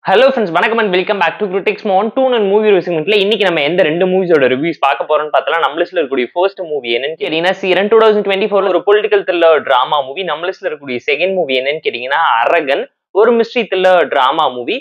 Hello friends, வணக்கம் and welcome back to Critics Mon 2 and movie review segmentல இன்னைக்கு நம்ம எந்த ரெண்டு மூவிஸோட ரிவ்யூஸ் பார்க்க போறோம்னு பார்த்தலாம். நம்ம லிஸ்ட்ல இருக்கக்கூடிய ஃபர்ஸ்ட் மூவி என்னன்னு கேட்டீங்கன்னா சீரன் 2024 ஒரு பொலிட்டிக்கல் த்ரில்லர் டிராமா மூவி. நம்ம லிஸ்ட்ல இருக்கக்கூடிய செகண்ட் மூவி என்னன்னு கேட்டீங்கன்னா அரகன், ஒரு மிஸ்ட்ரி த்ரில்லர் டிராமா மூவி.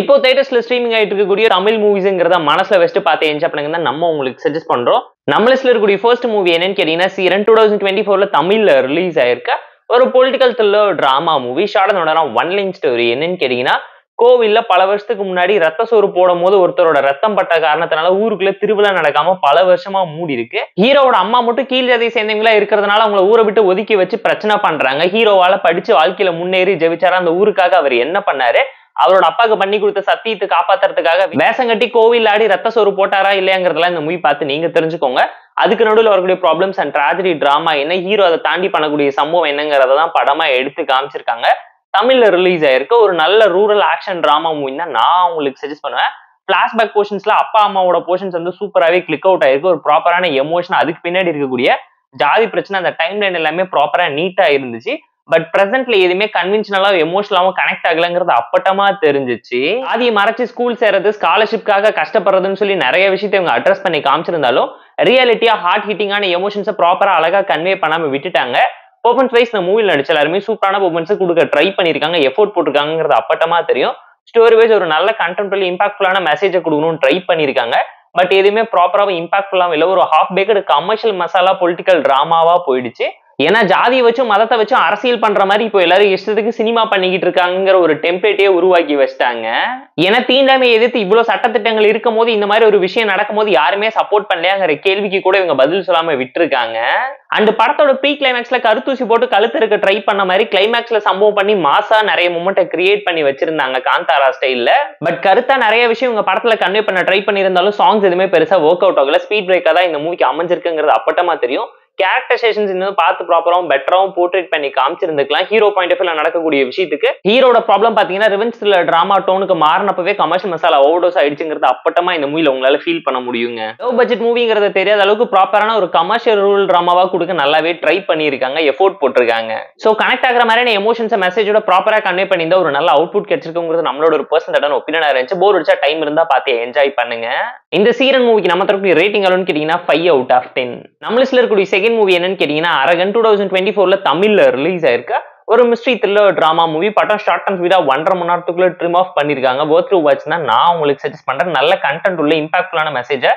இப்போ தியேட்டர்ஸ்ல ஸ்ட்ரீமிங் ஆயிட்டு இருக்கக்கூடிய தமிழ் மூவிஸ்ங்கிறத மனசுல வச்சுட்டு பார்த்து என்ஜாய் பண்ணுங்க தான் நம்ம உங்களுக்கு சஜஸ்ட் பண்றோம். நம்ம லிஸ்ட்ல இருக்கக்கூடிய ஃபர்ஸ்ட் மூவி என்னன்னு கேட்டீங்கன்னா சீரன் 2024 தமிழ்ல ரிலீஸ் ஆயிருக்க ஒரு political thriller drama movie. Short one line story என்னன்னு கேட்டீங்கன்னா கோவில்ல பல வருஷத்துக்கு முன்னாடி ரத்த சோறு போடும் போது ஒருத்தரோட ரத்தம் பட்ட காரணத்தினால ஊருக்குள்ள திருவிழா நடக்காம பல வருஷமா மூடி இருக்கு. ஹீரோவோட அம்மா மட்டும் கீழ் ஜாதியை சேர்ந்தவங்களா இருக்கிறதுனால அவங்களை ஊரை விட்டு ஒதுக்கி வச்சு பிரச்சனை பண்றாங்க. ஹீரோவால படிச்சு வாழ்க்கையில முன்னேறி ஜெயிச்சாரு. அந்த ஊருக்காக அவர் என்ன பண்ணாரு, அவரோட அப்பாவுக்கு பண்ணி கொடுத்த சத்தியத்தை காப்பாத்துறதுக்காக வேஷம் கட்டி கோவில் ஆடி ரத்த சோறு போட்டாரா இல்லையாங்கிறதெல்லாம் இந்த மூவி பார்த்து நீங்க தெரிஞ்சுக்கோங்க. அதுக்கு நடுவில் வரக்கூடிய ப்ராப்ளம்ஸ் அண்ட் ட்ராஜடி டிராமா என்ன, ஹீரோ அதை தாண்டி பண்ணக்கூடிய சம்பவம் என்னங்கிறதான் படமா எடுத்து காமிச்சிருக்காங்க. தமிழ்ல ரிலீஸ் ஆயிருக்க ஒரு நல்ல ரூரல் ஆக்ஷன் டிராமா மூவி தான் நான் உங்களுக்கு சஜஸ்ட் பண்ணுவேன். பிளாஷ்பேக் போர்ஷன்ஸ்ல அப்பா அம்மாவோட போர்ஷன்ஸ் வந்து சூப்பராகவே கிளிக் அவுட் ஆயிருக்கு. ஒரு ப்ராப்பரான எமோஷன், அதுக்கு பின்னாடி இருக்கக்கூடிய ஜாதி பிரச்சனை, அந்த டைம் லைன் எல்லாமே ப்ராப்பரா நீட்டா இருந்துச்சு. பட் பிரசன்ட்ல எதுவுமே கன்வென்ஷனலா எமோஷனலாவும் கனெக்ட் ஆகலங்கிறது அப்பட்டமா தெரிஞ்சிச்சு. ஆதியை மறைச்சு ஸ்கூல் சேர்றது, ஸ்காலர்ஷிப்காக கஷ்டப்படுறதுன்னு சொல்லி நிறைய விஷயத்தை இவங்க அட்ரஸ் பண்ணி காமிச்சிருந்தாலும் ரியாலிட்டியா ஹார்ட் ஹிட்டிங்கான எமோஷன்ஸை ப்ராப்பரா அழகா கன்வே பண்ணாம விட்டுட்டாங்க. பெர்ஃபார்மன்ஸ் வைஸ் இந்த மூவில நடிச்ச எல்லாருமே சூப்பரான பெர்ஃபார்மன்ஸ் கொடுக்க ட்ரை பண்ணிருக்காங்க, எஃபோர்ட் போட்டிருக்காங்கிறது அப்பட்டமா தெரியும். ஸ்டோரி வைஸ் ஒரு நல்ல கண்டெம்பரரி இம்பாக்ட்ஃபுல்லான மெசேஜை கொடுக்கணும்னு ட்ரை பண்ணிருக்காங்க. பட் எதுவுமே ப்ராப்பராக இம்பாக்ட்ஃபுல்லாக இல்லை. ஒரு half baked commercial masala political டிராமாவா போயிடுச்சு. ஏன்னா ஜாதியை வச்சும் மதத்தை வச்சும் அரசியல் பண்ற மாதிரி இப்போ எல்லாரும் இஷ்டத்துக்கு சினிமா பண்ணிக்கிட்டு இருக்காங்கிற ஒரு டெம்ப்ளேட்டே உருவாக்கி வச்சிட்டாங்க. ஏன்னா தீண்டாமை எதிர்த்து இவ்வளவு சட்டத்திட்டங்கள் இருக்கும் போது இந்த மாதிரி ஒரு விஷயம் நடக்கும் போது யாருமே சப்போர்ட் பண்ணலையாங்கிற கேள்விக்கு கூட இவங்க பதில் சொல்லாம விட்டுருக்காங்க. அண்ட் படத்தோட ப்ரீ கிளைமேக்ஸ்ல கருத்தூசி போட்டு கழுத்து இருக்க ட்ரை பண்ண மாதிரி கிளைமேக்ஸ்ல சம்பவம் பண்ணி மாசா நிறைய மூமெண்ட்டை கிரியேட் பண்ணி வச்சிருந்தாங்க காந்தாரா ஸ்டைல்ல. பட் கருத்தா நிறைய விஷயம் இவங்க படத்துல கன்வே பண்ண ட்ரை பண்ணியிருந்தாலும் சாங்ஸ் எதுவுமே பெருசா ஒர்க் அவுட் ஆகல. ஸ்பீட் பிரேக்கா தான் இந்த மூவிக்கு அமைஞ்சிருக்குங்கிறது அப்பட்டமா தெரியும். கேரக்டரைசேஷன்ஸ் இன்னும் பார்த்து ப்ராப்பராகவும் பெட்டராகவும் போர்ட்ரேட் பண்ணி காமிச்சிருந்துக்கலாம். ஹீரோ பாயிண்ட் ஆஃப் வியூல நடக்கக்கூடிய விஷயத்துக்கு ஹீரோட ப்ராப்ளம் பாத்தீங்கன்னா ரிவெஞ்ச் த்ரில்லர் டிராமா டோனுக்கு மாறினப்பவே கமர்ஷியல் மசாலா ஓவர்டோஸ் ஆயிடுச்சுங்கிறது அப்பட்டமா இந்த மூவில உங்களால ஃபீல் பண்ண முடியுங்க. லோ பட்ஜெட் மூவிங்கிறது தெரியாத அளவுக்கு ப்ராப்பரான ஒரு கமர்ஷியல் ரூல் டிராமாவா கொடுக்க நல்லாவே ட்ரை பண்ணியிருக்காங்க, எஃபோர்ட் போட்டிருக்காங்க. ஸோ கனெக்ட் ஆகிற மாதிரியான எமோஷன்ஸ் மெசேஜோட ப்ராப்பரா கன்வே பண்ணியிருந்தா ஒரு நல்ல அவுட்புட் கிடைச்சிருக்குங்கிறது நம்மளோட ஒரு பர்சனல் ஒப்பீனியனா இருந்துச்சு. போர் அடிச்சா டைம் இருந்தா பார்த்து என்ஜாய் பண்ணுங்க. இந்த சீரன் மூவிக்கு நம்ம தரக்கூடிய ரேட்டிங் எவ்வளவுன்னு கேட்டீங்கன்னா 5 out of 10. நம்ம லிஸ்ட்ல இருக்கக்கூடிய செகண்ட் மூவி என்னன்னு கேட்டீங்கன்னா அரகன் 2024 தமிழ்ல ரிலீஸ் ஆயிருக்க ஒரு மிஸ்ட்ரி த்ரில்லர் டிராமா மூவி. படம் ஷார்ட் அண்ட் ஸ்வீட்டா 1.5 மணி நேரத்துக்குள்ள ட்ரிம் ஆஃப் பண்ணிருக்காங்க. வொர்த் டு வாட்ச் தான் நான் உங்களுக்கு சஜஸ்ட் பண்றேன். நல்ல கண்டென்ட் உள்ள இம்பாக்ட்ஃபுல்லான மெசேஜை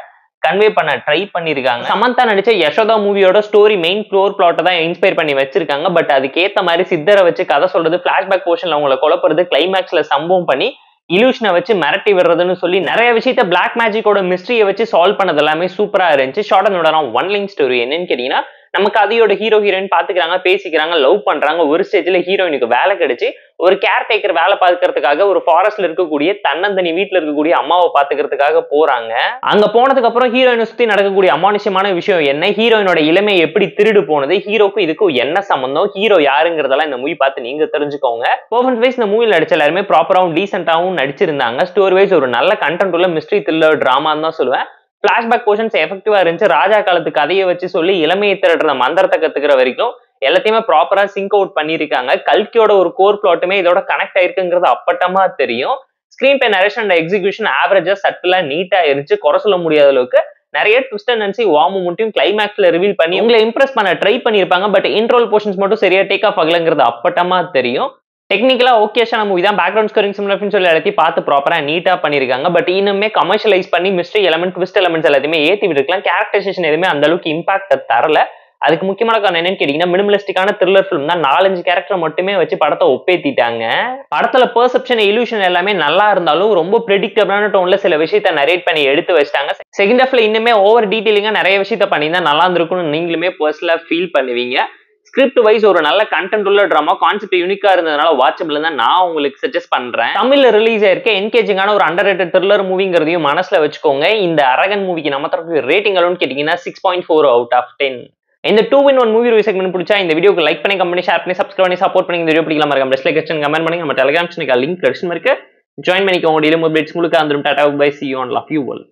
கன்வே பண்ண ட்ரை பண்ணிருக்காங்க. சமந்தா நடிச்ச யசோதா மூவியோட ஸ்டோரி மெயின் ஃப்ளோர் பிளாட்டை தான் இன்ஸ்பயர் பண்ணி வச்சிருக்காங்க. பட் அதுக்கேற்ற மாதிரி சித்தரை வச்சு கதை சொல்றது, பிளாஷ்பேக் போர்ஷன்ல அவங்களை குழப்பறது, கிளைமேக்ஸ்ல சம்பவம் பண்ணி இலூஷனை வச்சு மிரட்டி விடுறதுன்னு சொல்லி நிறைய விஷயத்த பிளாக் மேஜிக்கோட மிஸ்ட்ரியை வச்சு சால்வ் பண்ணது எல்லாமே சூப்பரா இருந்துச்சு. Short and one line story என்னன்னு கேட்டீங்கன்னா நமக்கு அதையோட ஹீரோ ஹீரோயின் பாத்துக்கிறாங்க, பேசிக்கிறாங்க, லவ் பண்றாங்க. ஒரு ஸ்டேஜ்ல ஹீரோயினுக்கு வேலை கிடைச்சு ஒரு கேர் டேக்கர் வேலை பார்க்கறதுக்காக ஒரு ஃபாரஸ்ட்ல இருக்கக்கூடிய தன்னந்தனி வீட்டுல இருக்கக்கூடிய அம்மாவை பாத்துக்கிறதுக்காக போறாங்க. அங்க போனதுக்கு அப்புறம் ஹீரோயினை சுத்தி நடக்கக்கூடிய அமானுஷ்யமான விஷயம் என்ன, ஹீரோயினோட இளமை எப்படி திருடு போனது, ஹீரோக்கும் இதுக்கும் என்ன சம்பந்தம், ஹீரோ யாருங்கிறதெல்லாம் இந்த மூவி பார்த்து நீங்க தெரிஞ்சுக்கோங்க. பெர்ஃபார்மன்ஸ் வைஸ் இந்த மூவில நடிச்ச எல்லாருமே ப்ராப்பராகவும் டீசென்டாகவும் நடிச்சிருந்தாங்க. ஸ்டோரி வைஸ் ஒரு நல்ல கண்டென்ட் உள்ள மிஸ்ட்ரி த்ரில்லர் டிராமான்னு தான் சொல்லுவேன். பிளாஷ்பேக் போர்ஷன்ஸ் எஃபெக்டிவா இருந்துச்சு. ராஜா காலத்து கதையை வச்சு சொல்லி இளமையை திரட்டுற மந்திரத்தை கத்துக்கிற வரைக்கும் எல்லாத்தையுமே ப்ராப்பரா சிங்க் அவுட் பண்ணிருக்காங்க. கல்கியோட ஒரு கோர் பிளாட்டுமே இதோட கனெக்ட் ஆயிருக்குங்கிறது அப்பட்டமா தெரியும். Screen play narration and execution ஆவரேஜா சட்டிலா நீட்டா இருந்துச்சு. குறை சொல்ல முடியாத அளவுக்கு நிறைய ட்விஸ்ட் அண்ட் டர்ன்ஸ் வார்ம் மூமெண்ட்டையும் கிளைமேக்ஸ்ல ரிவீல் பண்ணி உங்களை இம்ப்ரெஸ் பண்ண ட்ரை பண்ணிருப்பாங்க. பட் இன்ட்ரோல் போர்ஷன்ஸ் மட்டும் சரியா டேக் ஆஃப் ஆகலங்கிறது அப்பட்டமா தெரியும். டெக்னிக்கலா ஓகேஷான மூவி தான். பேக்ரவுண்ட் ஸ்கோரிங் சிமிலர் சொல்லி எல்லாத்தையும் பார்த்து ப்ராப்பரா நீட்டா பண்ணிருக்காங்க. பட் இன்னுமே கமர்ஷியலைஸ் பண்ணி மிஸ்ட்ரி எலமெண்ட், ட்விஸ்ட் எலமெண்ட்ஸ் எல்லாத்தையுமே ஏற்றி விட்டுருக்கலாம். கேரக்டரைசேஷன் எதுவுமே அந்த அளவுக்கு இம்பாக்ட் தரல. அதுக்கு முக்கியமான காரணம் என்னன்னு கேட்டீங்கன்னா மினிமலிஸ்டிக்கான த்ரில்லர் ஃபிலிம் தான். 4-5 கேரக்டர் மட்டுமே வச்சு படத்தை ஒப்பேத்திட்டாங்க. படத்துல பெர்செப்ஷன், இலூஷன் எல்லாமே நல்லா இருந்தாலும் ரொம்ப பிரெடிக்டபிளான டோன்ல சில விஷயத்த நரேட் பண்ணி எடுத்து வச்சிட்டாங்க. செகண்ட் ஹாஃப்ல இன்னுமே ஓவர் டீடைலிங்கா நிறைய விஷயத்த பண்ணியிருந்தா நல்லா இருந்திருக்கும்னு நீங்களுமே பர்சனலா ஃபீல் பண்ணுவீங்க. ஸ்கிரிப்ட் வைஸ் ஒரு நல்ல கண்டென்ட் உள்ள டிராமா, கான்செப்ட் யூனிக்கா இருந்ததுனால வாட்சபிள் தான் நான் உங்களுக்கு சஜஸ்ட் பண்றேன். தமிழ்ல ரிலீஸ் ஆயிருக்க என்கேஜிங்கான ஒரு அண்டர்ரேட்டட் த்ரில்லர் மூவிங்கிறதையும் மனசுல வச்சுக்கோங்க. இந்த அரகன் மூவிக்கு நம்ம தரப்பு ரேட்டிங் எவ்வளவுன்னு கேட்டீங்கன்னா 6.4 out of 10. இந்த 2-in-1 மூவி ரிவ்யூ செக்மெண்ட் பிடிச்சா இந்த வீடியோக்கு லைக் பண்ணி, கமெண்ட் பண்ணி, ஷேர் பண்ணி, சப்ஸ்கிரைப் பண்ணி சப்போர்ட் பண்ணி. இந்த வீடியோ பிடிக்கலாம் மறக்காம டிஸ்லைக் செக்ஷன் கமெண்ட் பண்ணி. நம்ம டெலிகிராம் சேனலுக்கு லிங்க் டிஸ்கிரிப்ஷன்ல இருக்கு, ஜாயின் பண்ணிக்கோங்க. டெய்லி அப்டேட்ஸ் உங்களுக்கு வந்துரும். Tata bye, see you and love you all.